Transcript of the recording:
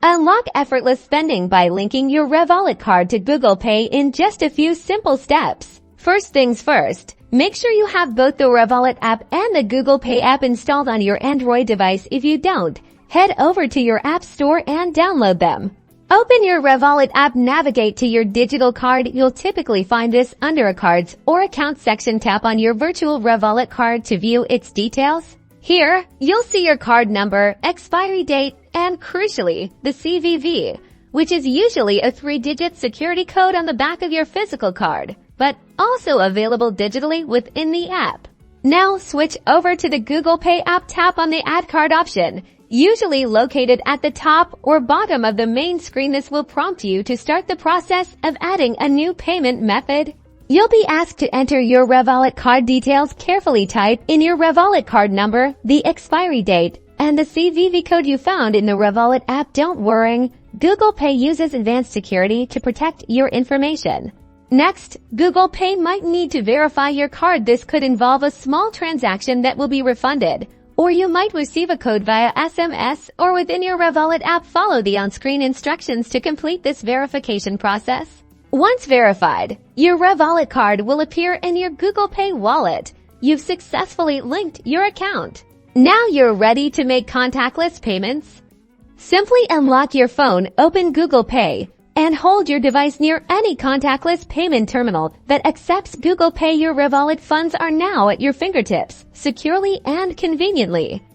Unlock effortless spending by linking your Revolut card to Google Pay in just a few simple steps. First things first, make sure you have both the Revolut app and the Google Pay app installed on your Android device. If you don't, head over to your App Store and download them. Open your Revolut app, navigate to your digital card. You'll typically find this under a Cards or Accounts section. Tap on your virtual Revolut card to view its details. Here, you'll see your card number, expiry date, and crucially, the CVV, which is usually a 3-digit security code on the back of your physical card, but also available digitally within the app. Now switch over to the Google Pay app. Tap on the Add Card option, usually located at the top or bottom of the main screen. This will prompt you to start the process of adding a new payment method. You'll be asked to enter your Revolut card details. Carefully type in your Revolut card number, the expiry date, and the CVV code you found in the Revolut app. Don't worry, Google Pay uses advanced security to protect your information. Next, Google Pay might need to verify your card. This could involve a small transaction that will be refunded, or you might receive a code via SMS or within your Revolut app. Follow the on-screen instructions to complete this verification process. Once verified, your Revolut card will appear in your Google Pay wallet. You've successfully linked your account. Now you're ready to make contactless payments. Simply unlock your phone, open Google Pay, and hold your device near any contactless payment terminal that accepts Google Pay. Your Revolut funds are now at your fingertips, securely and conveniently.